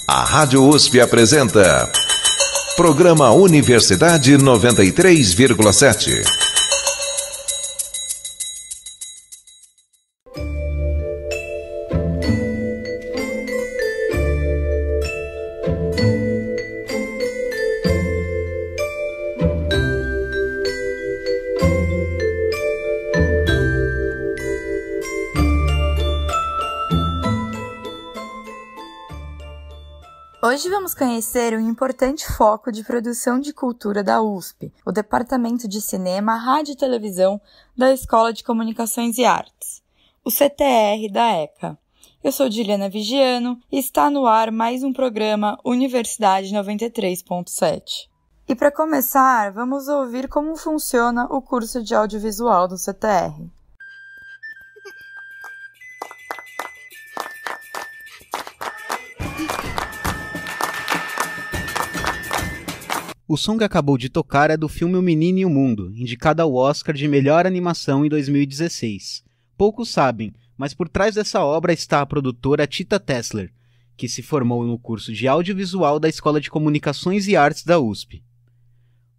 A Rádio USP apresenta Programa Universidade 93,7. Hoje vamos conhecer um importante foco de produção de cultura da USP, o Departamento de Cinema, Rádio e Televisão da Escola de Comunicações e Artes, o CTR da ECA. Eu sou Juliana Vigiano e está no ar mais um programa Universidade 93.7. E para começar, vamos ouvir como funciona o curso de audiovisual do CTR. O som que acabou de tocar é do filme O Menino e o Mundo, indicado ao Oscar de Melhor Animação em 2016. Poucos sabem, mas por trás dessa obra está a produtora Tita Tessler, que se formou no curso de audiovisual da Escola de Comunicações e Artes da USP.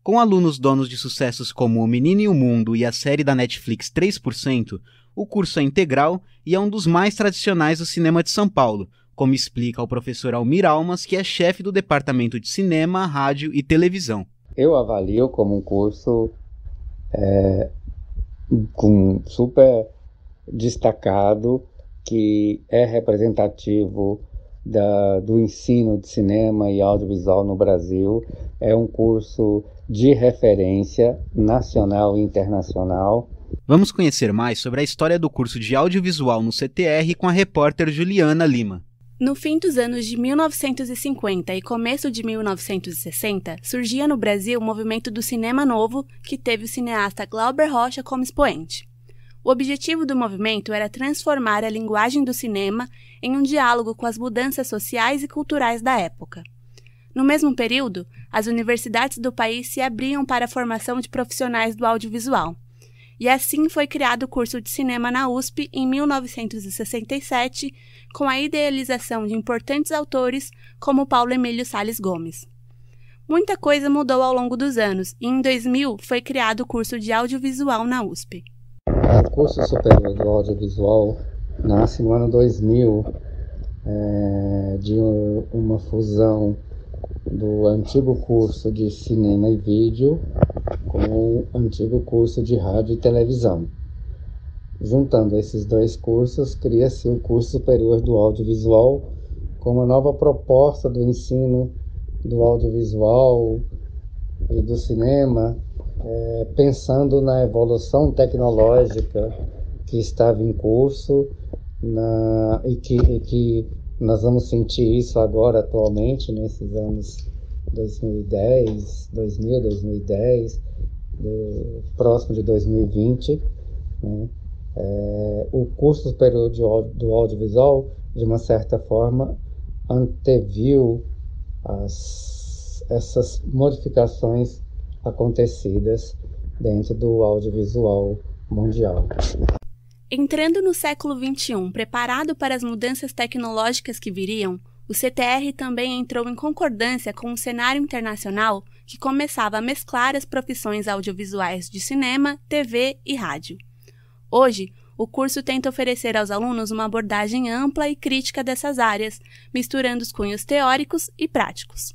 Com alunos donos de sucessos como O Menino e o Mundo e a série da Netflix 3%, o curso é integral e é um dos mais tradicionais do cinema de São Paulo, como explica o professor Almir Almas, que é chefe do Departamento de Cinema, Rádio e Televisão. Eu avalio como um curso com super destacado, que é representativo do ensino de cinema e audiovisual no Brasil. É um curso de referência nacional e internacional. Vamos conhecer mais sobre a história do curso de audiovisual no CTR com a repórter Juliana Lima. No fim dos anos de 1950 e começo de 1960, surgia no Brasil o movimento do cinema novo, que teve o cineasta Glauber Rocha como expoente. O objetivo do movimento era transformar a linguagem do cinema em um diálogo com as mudanças sociais e culturais da época. No mesmo período, as universidades do país se abriam para a formação de profissionais do audiovisual. E assim foi criado o curso de cinema na USP em 1967, com a idealização de importantes autores como Paulo Emílio Salles Gomes. Muita coisa mudou ao longo dos anos e em 2000 foi criado o curso de audiovisual na USP. O curso superior do audiovisual nasce no ano 2000, de uma fusão do antigo curso de cinema e vídeo com o antigo curso de rádio e televisão. Juntando esses dois cursos, cria-se o curso superior do audiovisual com uma nova proposta do ensino do audiovisual e do cinema, pensando na evolução tecnológica que estava em curso e que nós vamos sentir isso agora atualmente, nesses anos 2010, próximo de 2020, né? O curso superior do audiovisual, de uma certa forma, anteviu essas modificações acontecidas dentro do audiovisual mundial. Entrando no século XXI, preparado para as mudanças tecnológicas que viriam, o CTR também entrou em concordância com o cenário internacional que começava a mesclar as profissões audiovisuais de cinema, TV e rádio. Hoje, o curso tenta oferecer aos alunos uma abordagem ampla e crítica dessas áreas, misturando os cunhos teóricos e práticos.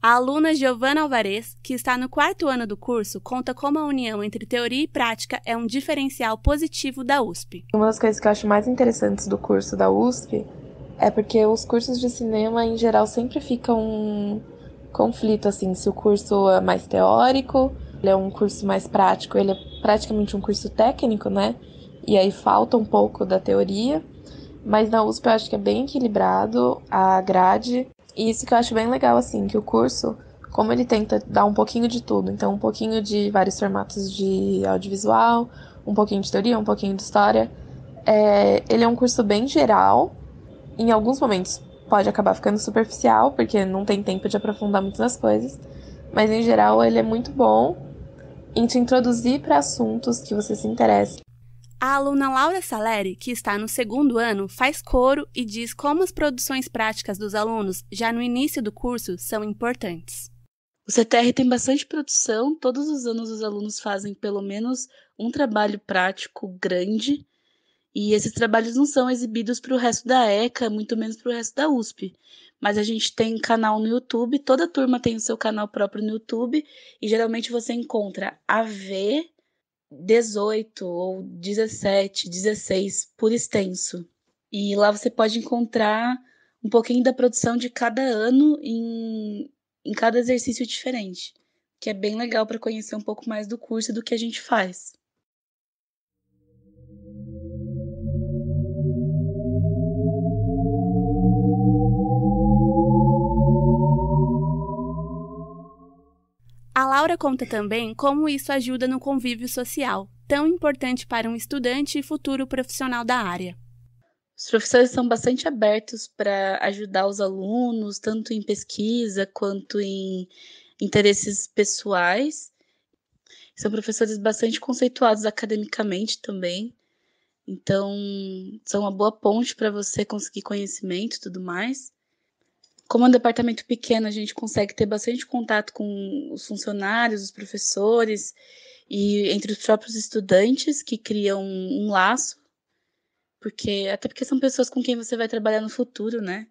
A aluna Giovana Alvarez, que está no 4º ano do curso, conta como a união entre teoria e prática é um diferencial positivo da USP. Uma das coisas que eu acho mais interessantes do curso da USP é porque os cursos de cinema, em geral, sempre ficam um conflito, assim, se o curso é mais teórico, ele é um curso mais prático, ele é praticamente um curso técnico, né? E aí falta um pouco da teoria, mas na USP eu acho que é bem equilibrado a grade. E isso que eu acho bem legal, assim, que o curso, como ele tenta dar um pouquinho de tudo, então um pouquinho de vários formatos de audiovisual, um pouquinho de teoria, um pouquinho de história, ele é um curso bem geral. Em alguns momentos pode acabar ficando superficial, porque não tem tempo de aprofundar muito nas coisas, mas em geral ele é muito bom em te introduzir para assuntos que você se interessa. A aluna Laura Saleri, que está no 2º ano, faz coro e diz como as produções práticas dos alunos, já no início do curso, são importantes. O CTR tem bastante produção, todos os anos os alunos fazem pelo menos um trabalho prático grande, e esses trabalhos não são exibidos para o resto da ECA, muito menos para o resto da USP. Mas a gente tem canal no YouTube, toda turma tem o seu canal próprio no YouTube, e geralmente você encontra AV 18 ou 17, 16 por extenso. E lá você pode encontrar um pouquinho da produção de cada ano em cada exercício diferente, que é bem legal para conhecer um pouco mais do curso e do que a gente faz. A Laura conta também como isso ajuda no convívio social, tão importante para um estudante e futuro profissional da área. Os professores são bastante abertos para ajudar os alunos, tanto em pesquisa quanto em interesses pessoais. São professores bastante conceituados academicamente também, então são uma boa ponte para você conseguir conhecimento e tudo mais. Como é um departamento pequeno, a gente consegue ter bastante contato com os funcionários, os professores e entre os próprios estudantes, que criam um laço, até porque são pessoas com quem você vai trabalhar no futuro, né?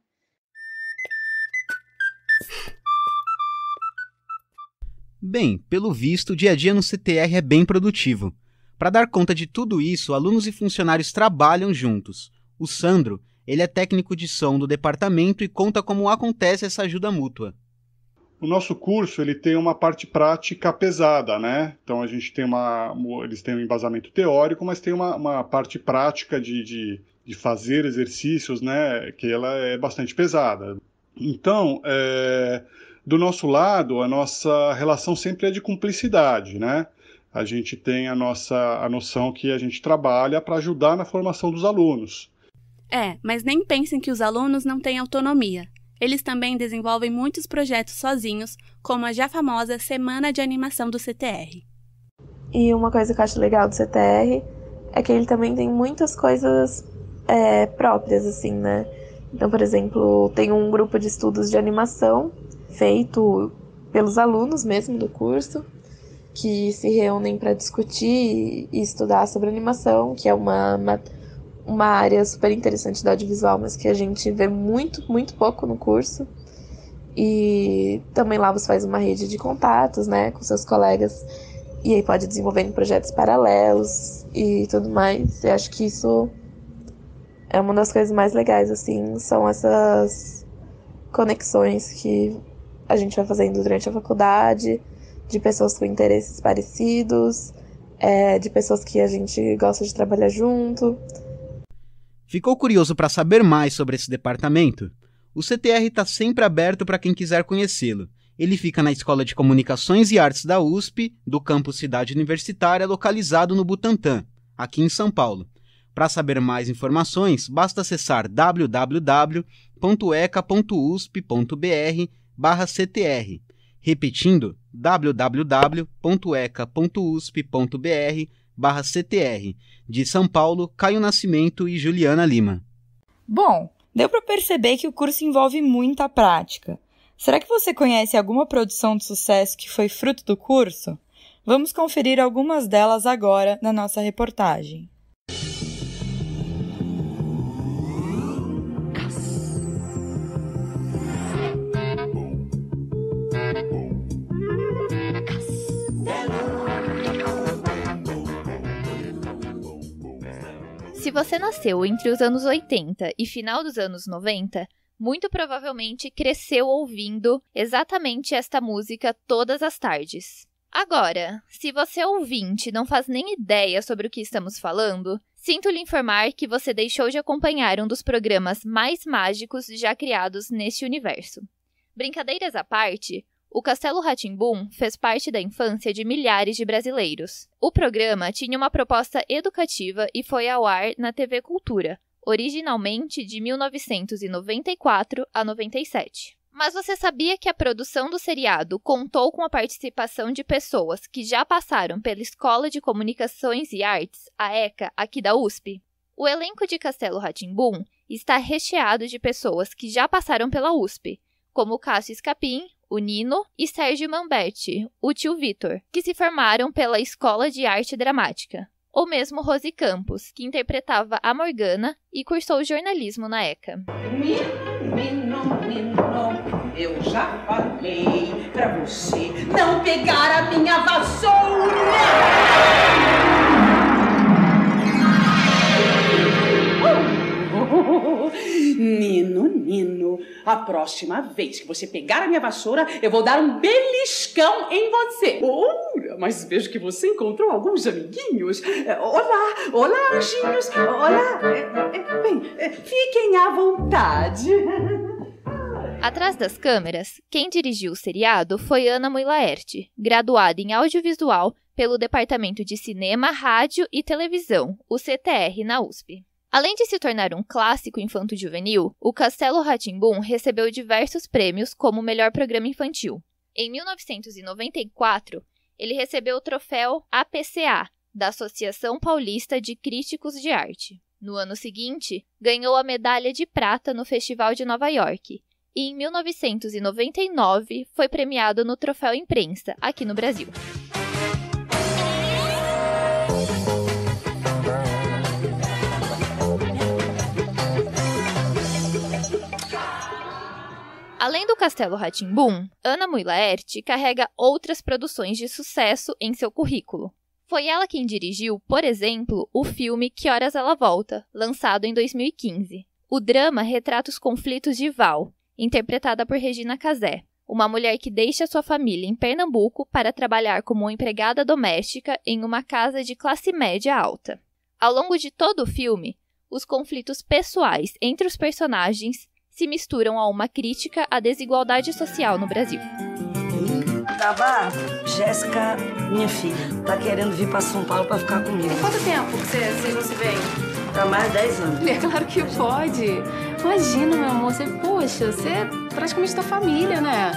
Bem, pelo visto, o dia a dia no CTR é bem produtivo. Para dar conta de tudo isso, alunos e funcionários trabalham juntos. O Sandro, ele é técnico de som do departamento e conta como acontece essa ajuda mútua. O nosso curso ele tem uma parte prática pesada, né? Então a gente tem eles têm um embasamento teórico, mas tem uma parte prática de fazer exercícios, né? Que ela é bastante pesada. Então, do nosso lado, a nossa relação sempre é de cumplicidade, né? A gente tem a noção que a gente trabalha para ajudar na formação dos alunos. Mas nem pensem que os alunos não têm autonomia. Eles também desenvolvem muitos projetos sozinhos, como a já famosa Semana de Animação do CTR. E uma coisa que eu acho legal do CTR é que ele também tem muitas coisas próprias, assim, né? Então, por exemplo, tem um grupo de estudos de animação feito pelos alunos mesmo do curso, que se reúnem para discutir e estudar sobre animação, que é uma área super interessante do audiovisual, mas que a gente vê muito, muito pouco no curso. E também lá você faz uma rede de contatos, né, com seus colegas, e aí pode desenvolver projetos paralelos e tudo mais. Eu acho que isso é uma das coisas mais legais, assim, são essas conexões que a gente vai fazendo durante a faculdade, de pessoas com interesses parecidos, de pessoas que a gente gosta de trabalhar junto. Ficou curioso para saber mais sobre esse departamento? O CTR está sempre aberto para quem quiser conhecê-lo. Ele fica na Escola de Comunicações e Artes da USP, do campus Cidade Universitária, localizado no Butantã, aqui em São Paulo. Para saber mais informações, basta acessar www.eca.usp.br/CTR. Repetindo, www.eca.usp.br/CTR. De São Paulo, Caio Nascimento e Juliana Lima. Bom, deu para perceber que o curso envolve muita prática. Será que você conhece alguma produção de sucesso que foi fruto do curso? Vamos conferir algumas delas agora na nossa reportagem. Se você nasceu entre os anos 80 e final dos anos 90, muito provavelmente cresceu ouvindo exatamente esta música todas as tardes. Agora, se você ouvinte não faz nem ideia sobre o que estamos falando, sinto lhe informar que você deixou de acompanhar um dos programas mais mágicos já criados neste universo. Brincadeiras à parte, o Castelo Rá-Tim-Bum fez parte da infância de milhares de brasileiros. O programa tinha uma proposta educativa e foi ao ar na TV Cultura, originalmente de 1994 a 97. Mas você sabia que a produção do seriado contou com a participação de pessoas que já passaram pela Escola de Comunicações e Artes, a ECA, aqui da USP? O elenco de Castelo Rá-Tim-Bum está recheado de pessoas que já passaram pela USP, como Cássio Escapim, o Nino, e Sérgio Mamberti, o tio Vitor, que se formaram pela Escola de Arte Dramática. Ou mesmo Rose Campos, que interpretava a Morgana e cursou jornalismo na ECA. Menino, eu já falei pra você não pegar a minha vassoura! Nino, a próxima vez que você pegar a minha vassoura, eu vou dar um beliscão em você. Ora, mas vejo que você encontrou alguns amiguinhos. Olá, anjinhos. Olá. Bem, fiquem à vontade. Atrás das câmeras, quem dirigiu o seriado foi Ana Mui Laerte, graduada em audiovisual pelo Departamento de Cinema, Rádio e Televisão, o CTR, na USP. Além de se tornar um clássico infanto-juvenil, o Castelo Rá-Tim-Bum recebeu diversos prêmios como melhor programa infantil. Em 1994, ele recebeu o troféu APCA, da Associação Paulista de Críticos de Arte. No ano seguinte, ganhou a medalha de prata no Festival de Nova York. E em 1999, foi premiado no Troféu Imprensa, aqui no Brasil. Além do Castelo Rá-Tim-Bum, Ana Mui Laerte carrega outras produções de sucesso em seu currículo. Foi ela quem dirigiu, por exemplo, o filme Que Horas Ela Volta, lançado em 2015. O drama retrata os conflitos de Val, interpretada por Regina Casé, uma mulher que deixa sua família em Pernambuco para trabalhar como empregada doméstica em uma casa de classe média alta. Ao longo de todo o filme, os conflitos pessoais entre os personagens se misturam a uma crítica à desigualdade social no Brasil. Tabá, Jéssica, minha filha, tá querendo vir para São Paulo para ficar comigo. Tem quanto tempo que vocês não se veem? Há mais de 10 anos. É claro que pode. Imagina, meu amor, você é praticamente da família, né?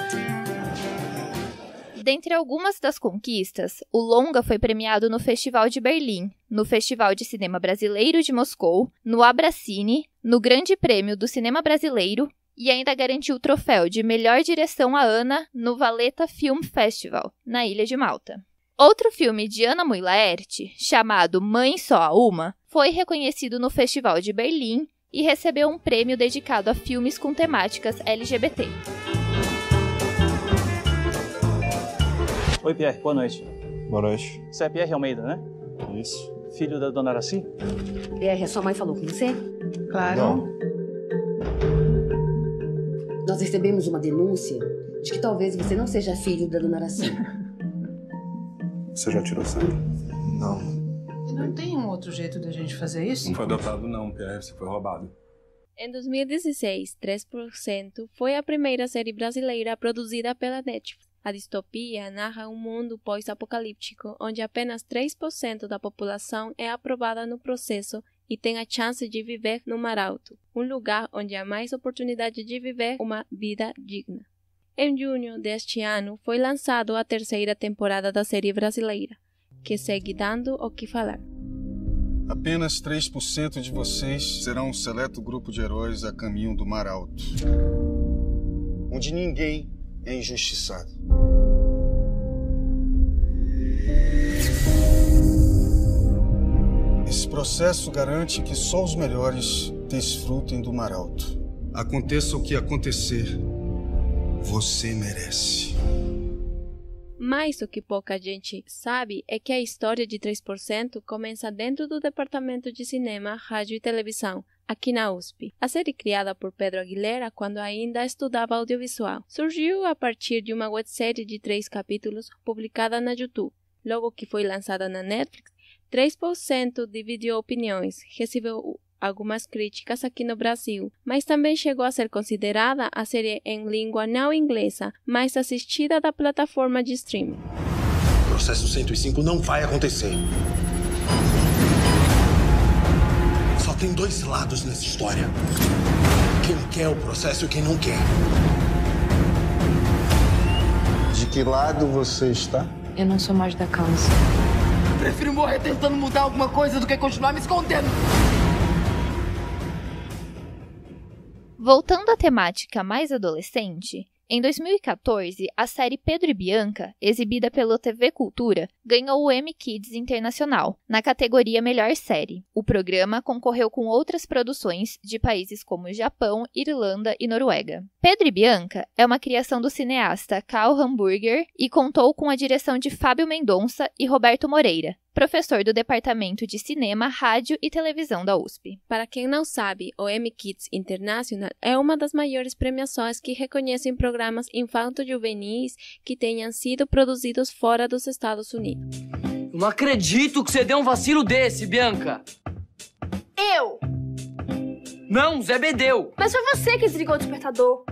Dentre algumas das conquistas, o longa foi premiado no Festival de Berlim, no Festival de Cinema Brasileiro de Moscou, no Abracine, no Grande Prêmio do Cinema Brasileiro e ainda garantiu o troféu de melhor direção a Ana no Valletta Film Festival, na Ilha de Malta. Outro filme de Ana Mui Laerte, chamado Mãe Só Há Uma, foi reconhecido no Festival de Berlim e recebeu um prêmio dedicado a filmes com temáticas LGBT. Oi, Pierre, boa noite. Boa noite. Você é Pierre Almeida, né? Isso. Filho da dona Araci? Pierre, a sua mãe falou com você? Claro. Não. Nós recebemos uma denúncia de que talvez você não seja filho da dona Araci. Você já tirou sangue? Não. Não tem um outro jeito da gente fazer isso? Não foi adotado não, Pierre. Você foi roubado. Em 2016, 3% foi a primeira série brasileira produzida pela Netflix. A distopia narra um mundo pós-apocalíptico onde apenas 3% da população é aprovada no processo e tem a chance de viver no Mar Alto, um lugar onde há mais oportunidade de viver uma vida digna. Em junho deste ano foi lançada a terceira temporada da série brasileira, que segue dando o que falar. Apenas 3% de vocês serão um seleto grupo de heróis a caminho do Mar Alto, onde ninguém é injustiçado. Esse processo garante que só os melhores desfrutem do Mar Alto. Aconteça o que acontecer, você merece. Mas o que pouca gente sabe é que a história de 3% começa dentro do Departamento de Cinema, Rádio e Televisão, aqui na USP. A série criada por Pedro Aguilera quando ainda estudava audiovisual. Surgiu a partir de uma websérie de 3 capítulos publicada na YouTube. Logo que foi lançada na Netflix, 3% dividiu opiniões, recebeu algumas críticas aqui no Brasil, mas também chegou a ser considerada a série em língua não inglesa mais assistida da plataforma de streaming. O processo 105 não vai acontecer. Só tem 2 lados nessa história. Quem quer o processo e quem não quer. De que lado você está? Eu não sou mais da causa. Prefiro morrer tentando mudar alguma coisa do que continuar me escondendo. Voltando à temática mais adolescente, em 2014, a série Pedro e Bianca, exibida pela TV Cultura, ganhou o Emmy Kids Internacional, na categoria Melhor Série. O programa concorreu com outras produções de países como Japão, Irlanda e Noruega. Pedro e Bianca é uma criação do cineasta Karl Hamburger e contou com a direção de Fábio Mendonça e Roberto Moreira, professor do Departamento de Cinema, Rádio e Televisão da USP. Para quem não sabe, o Emmy Kids International é uma das maiores premiações que reconhecem programas infanto-juvenis que tenham sido produzidos fora dos Estados Unidos. Eu não acredito que você deu um vacilo desse, Bianca. Eu! Não, Zé B deu. Mas foi você que desligou o despertador.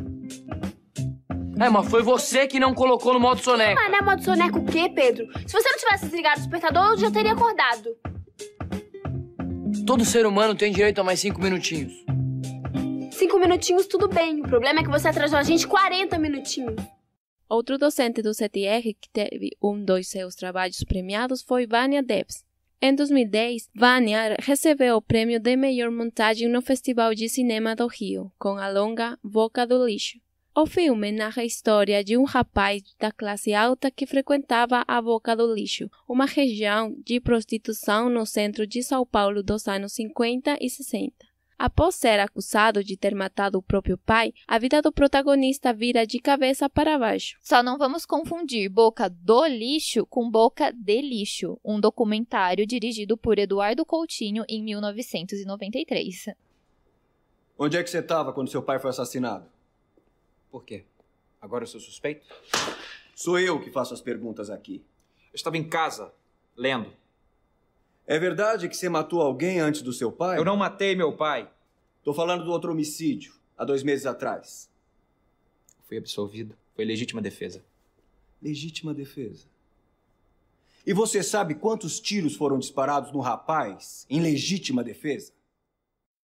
Mas foi você que não colocou no modo soneca. Mas não é modo soneca o quê, Pedro? Se você não tivesse desligado o despertador, eu já teria acordado. Todo ser humano tem direito a mais 5 minutinhos. 5 minutinhos, tudo bem. O problema é que você atrasou a gente 40 minutinhos. Outro docente do CTR que teve dos seus trabalhos premiados foi Vânia Debs. Em 2010, Vânia recebeu o prêmio de melhor montagem no Festival de Cinema do Rio, com a longa Boca do Lixo. O filme narra a história de um rapaz da classe alta que frequentava a Boca do Lixo, uma região de prostituição no centro de São Paulo dos anos 50 e 60. Após ser acusado de ter matado o próprio pai, a vida do protagonista vira de cabeça para baixo. Só não vamos confundir Boca do Lixo com Boca de Lixo, um documentário dirigido por Eduardo Coutinho em 1993. Onde é que você estava quando seu pai foi assassinado? Por quê? Agora eu sou suspeito? Sou eu que faço as perguntas aqui. Eu estava em casa, lendo. É verdade que você matou alguém antes do seu pai? Eu não matei meu pai. Tô falando do outro homicídio, há 2 meses atrás. Fui absolvido. Foi legítima defesa. Legítima defesa. E você sabe quantos tiros foram disparados no rapaz em legítima defesa?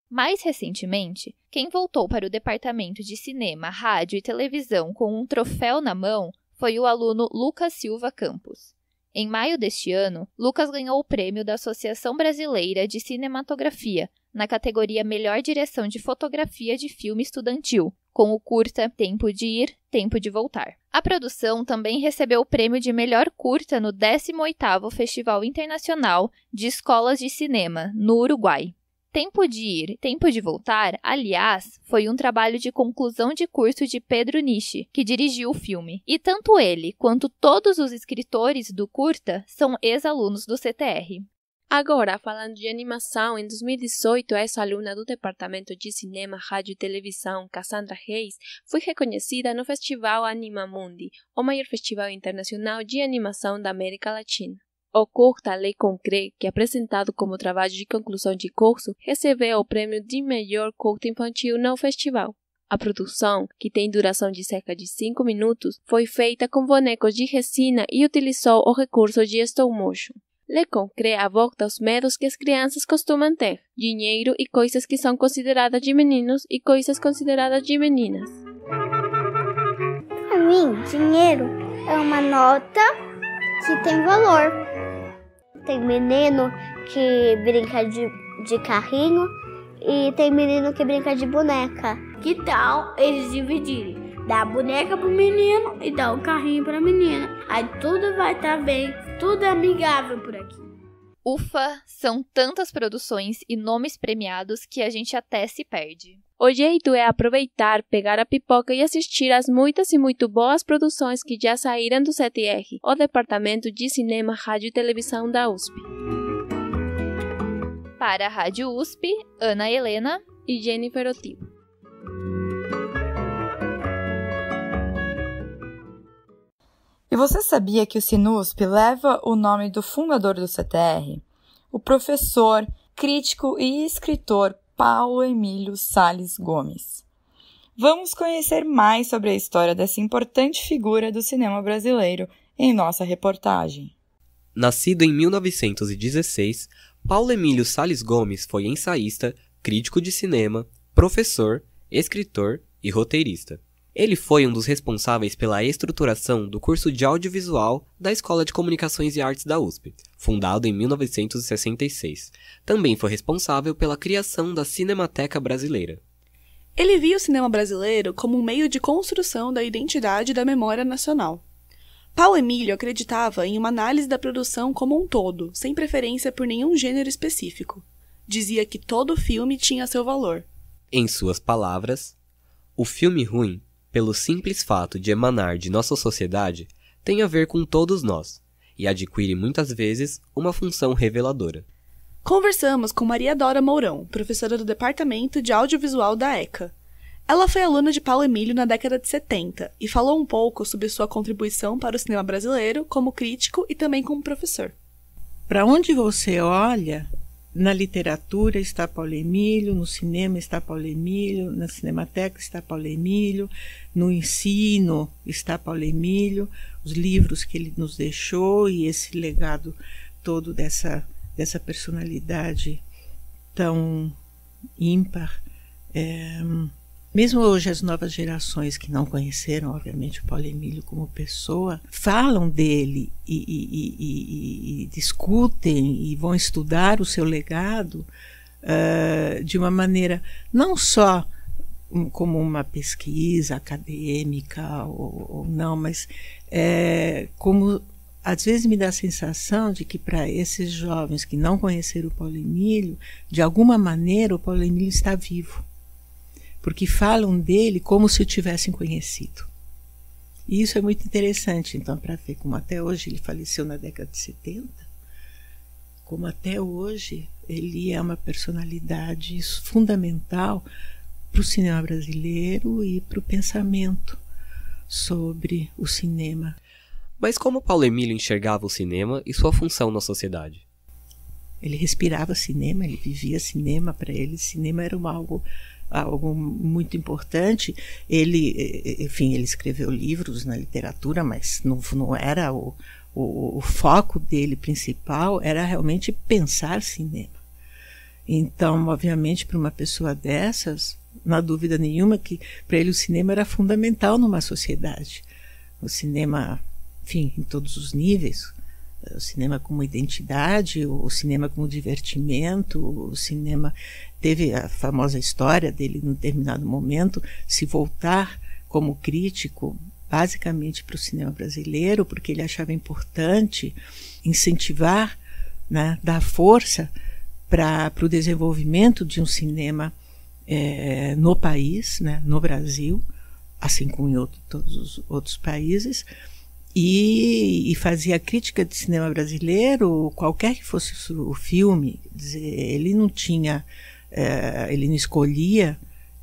Mais recentemente, quem voltou para o Departamento de Cinema, Rádio e Televisão com um troféu na mão foi o aluno Lucas Silva Campos. Em maio deste ano, Lucas ganhou o prêmio da Associação Brasileira de Cinematografia, na categoria Melhor Direção de Fotografia de Filme Estudantil, com o curta Tempo de Ir, Tempo de Voltar. A produção também recebeu o prêmio de melhor curta no 18º Festival Internacional de Escolas de Cinema, no Uruguai. Tempo de Ir, Tempo de Voltar, aliás, foi um trabalho de conclusão de curso de Pedro Nishi, que dirigiu o filme. E tanto ele quanto todos os escritores do curta são ex-alunos do CTR. Agora, falando de animação, em 2018, a ex-aluna do Departamento de Cinema, Rádio e Televisão, Cassandra Reis, foi reconhecida no Festival Animamundi, o maior festival internacional de animação da América Latina. O curta Le Concret, que é apresentado como trabalho de conclusão de curso, recebeu o prêmio de melhor curta infantil no festival. A produção, que tem duração de cerca de 5 minutos, foi feita com bonecos de resina e utilizou o recurso de stop motion. Le Concret aborda os medos que as crianças costumam ter, dinheiro e coisas que são consideradas de meninos e coisas consideradas de meninas. Para mim, dinheiro é uma nota que tem valor. Tem menino que brinca de carrinho e tem menino que brinca de boneca. Que tal eles dividirem? Dá a boneca pro menino e dá o carrinho pra menina. Aí tudo vai estar bem, tudo é amigável por aqui. Ufa, são tantas produções e nomes premiados que a gente até se perde. O jeito é aproveitar, pegar a pipoca e assistir às muitas e muito boas produções que já saíram do CTR, o Departamento de Cinema, Rádio e Televisão da USP. Para a Rádio USP, Ana Helena e Jennifer Otivo. E você sabia que o Sinusp leva o nome do fundador do CTR? O professor, crítico e escritor Paulo Emílio Salles Gomes. Vamos conhecer mais sobre a história dessa importante figura do cinema brasileiro em nossa reportagem. Nascido em 1916, Paulo Emílio Salles Gomes foi ensaísta, crítico de cinema, professor, escritor e roteirista. Ele foi um dos responsáveis pela estruturação do curso de audiovisual da Escola de Comunicações e Artes da USP, fundado em 1966. Também foi responsável pela criação da Cinemateca Brasileira. Ele via o cinema brasileiro como um meio de construção da identidade e da memória nacional. Paulo Emílio acreditava em uma análise da produção como um todo, sem preferência por nenhum gênero específico. Dizia que todo filme tinha seu valor. Em suas palavras, o filme ruim, pelo simples fato de emanar de nossa sociedade, tem a ver com todos nós, e adquire muitas vezes uma função reveladora. Conversamos com Maria Dora Mourão, professora do Departamento de Audiovisual da ECA. Ela foi aluna de Paulo Emílio na década de 70 e falou um pouco sobre sua contribuição para o cinema brasileiro como crítico e também como professor. Para onde você olha, na literatura está Paulo Emílio, no cinema está Paulo Emílio, na Cinemateca está Paulo Emílio, no ensino está Paulo Emílio, os livros que ele nos deixou e esse legado todo dessa personalidade tão ímpar. Mesmo hoje as novas gerações que não conheceram, obviamente, o Paulo Emílio como pessoa, falam dele e discutem e vão estudar o seu legado de uma maneira não só como uma pesquisa acadêmica ou não, mas como às vezes me dá a sensação de que para esses jovens que não conheceram o Paulo Emílio, de alguma maneira o Paulo Emílio está vivo. Porque falam dele como se o tivessem conhecido. E isso é muito interessante, então, para ver como até hoje ele faleceu na década de 70, como até hoje ele é uma personalidade fundamental para o cinema brasileiro e para o pensamento sobre o cinema. Mas como Paulo Emílio enxergava o cinema e sua função na sociedade? Ele respirava cinema, ele vivia cinema. Para ele, cinema era algo muito importante. Ele escreveu livros na literatura, mas não era o foco dele principal, era realmente pensar cinema. Então, obviamente, para uma pessoa dessas, não há dúvida nenhuma que para ele o cinema era fundamental numa sociedade. O cinema, enfim, em todos os níveis. O cinema como identidade, o cinema como divertimento, o cinema teve a famosa história dele, num determinado momento, se voltar como crítico basicamente para o cinema brasileiro, porque ele achava importante incentivar, né, dar força para o desenvolvimento de um cinema no país, né, no Brasil, assim como em todos os outros países. E fazia crítica de cinema brasileiro, qualquer que fosse o filme. Dizer, ele não tinha, ele não escolhia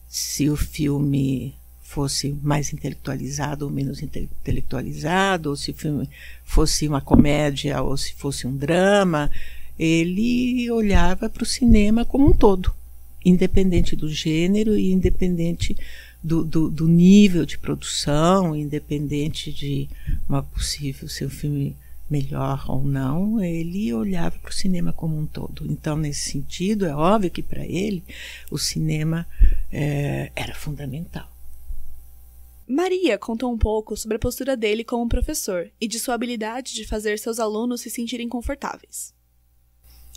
se o filme fosse mais intelectualizado ou menos intelectualizado, ou se o filme fosse uma comédia ou se fosse um drama. Ele olhava para o cinema como um todo, independente do gênero e independente do nível de produção, independente de uma possível ser um filme melhor ou não, ele olhava para o cinema como um todo. Então, nesse sentido, é óbvio que para ele o cinema era fundamental. Maria contou um pouco sobre a postura dele como professor e de sua habilidade de fazer seus alunos se sentirem confortáveis.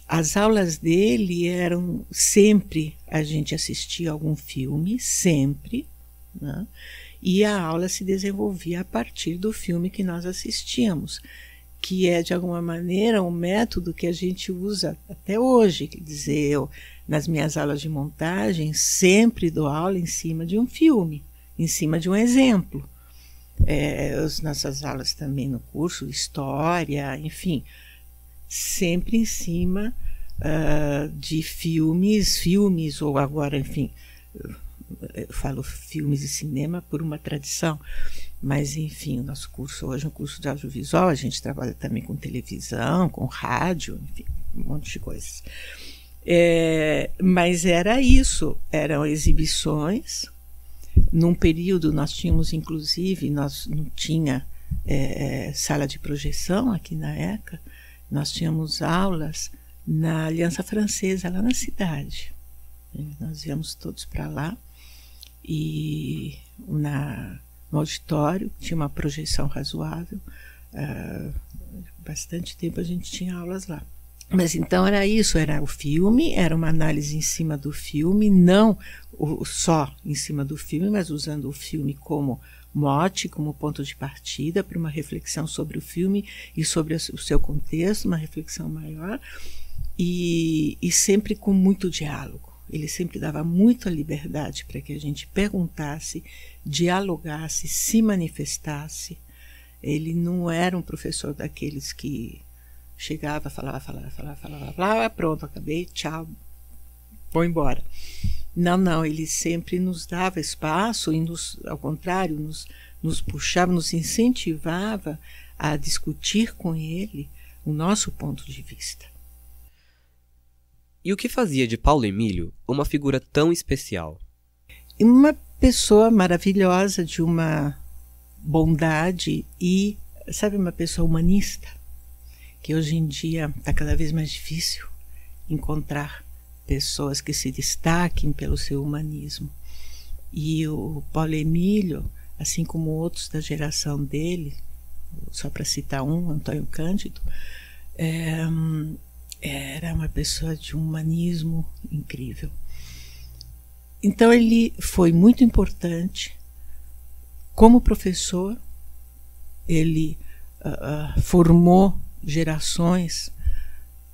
As aulas dele eram sempre, a gente assistia a algum filme, sempre, né? E a aula se desenvolvia a partir do filme que nós assistíamos, que é, de alguma maneira, um método que a gente usa até hoje. Quer dizer, eu, nas minhas aulas de montagem, sempre dou aula em cima de um filme, em cima de um exemplo. As nossas aulas também no curso, história, enfim, sempre em cima de filmes, ou agora, enfim, eu falo filmes e cinema por uma tradição, mas, enfim, o nosso curso hoje é um curso de audiovisual, a gente trabalha também com televisão, com rádio, enfim, um monte de coisas. Mas era isso, eram exibições. Num período nós tínhamos, inclusive, nós não tinha sala de projeção aqui na ECA, nós tínhamos aulas na Aliança Francesa, lá na cidade. Nós íamos todos para lá e no auditório tinha uma projeção razoável. Bastante tempo a gente tinha aulas lá. Mas então era isso, era o filme, era uma análise em cima do filme, não só em cima do filme, mas usando o filme como mote, como ponto de partida para uma reflexão sobre o filme e sobre o seu contexto, uma reflexão maior, e sempre com muito diálogo. Ele sempre dava muita liberdade para que a gente perguntasse, dialogasse, se manifestasse. Ele não era um professor daqueles que chegava, falava, pronto, acabei, tchau, vou embora. Não, ele sempre nos dava espaço e, ao contrário, nos puxava, nos incentivava a discutir com ele o nosso ponto de vista. E o que fazia de Paulo Emílio uma figura tão especial? Uma pessoa maravilhosa, de uma bondade e, sabe, uma pessoa humanista, que hoje em dia está cada vez mais difícil encontrar pessoas que se destaquem pelo seu humanismo. E o Paulo Emílio, assim como outros da geração dele, só para citar Antônio Cândido, era uma pessoa de um humanismo incrível. Então ele foi muito importante como professor. Ele formou gerações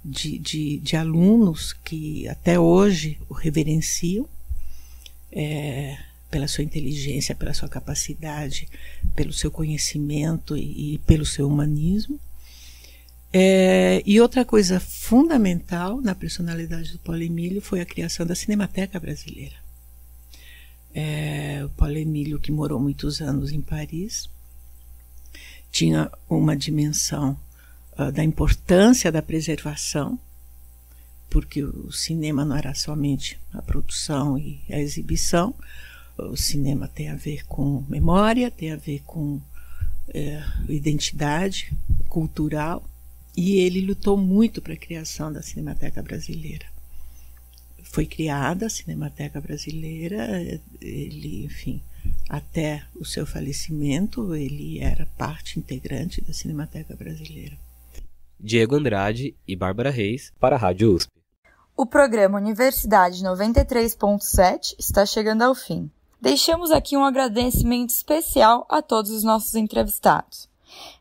de alunos que até hoje o reverenciam pela sua inteligência, pela sua capacidade, pelo seu conhecimento e pelo seu humanismo. E outra coisa fundamental na personalidade do Paulo Emílio foi a criação da Cinemateca Brasileira. O Paulo Emílio, que morou muitos anos em Paris, tinha uma dimensão da importância da preservação, porque o cinema não era somente a produção e a exibição. O cinema tem a ver com memória, tem a ver com identidade cultural, e ele lutou muito para a criação da Cinemateca Brasileira. Foi criada a Cinemateca Brasileira, ele, enfim, até o seu falecimento, ele era parte integrante da Cinemateca Brasileira. Diego Andrade e Bárbara Reis para a Rádio USP. O programa Universidade 93.7 está chegando ao fim. Deixamos aqui um agradecimento especial a todos os nossos entrevistados.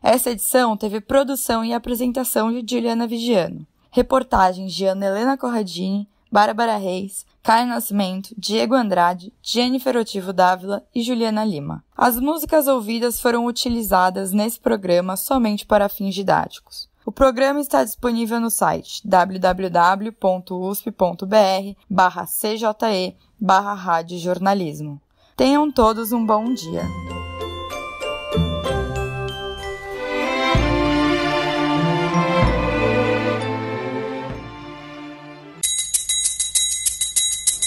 Essa edição teve produção e apresentação de Juliana Vigiano, reportagens de Ana Helena Corradini, Bárbara Reis, Caio Nascimento, Diego Andrade, Jennifer Otivo Dávila e Juliana Lima. As músicas ouvidas foram utilizadas nesse programa somente para fins didáticos. O programa está disponível no site www.usp.br/cje/radiojornalismo. Tenham todos um bom dia.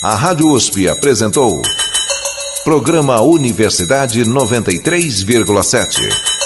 A Rádio USP apresentou Programa Universidade 93,7.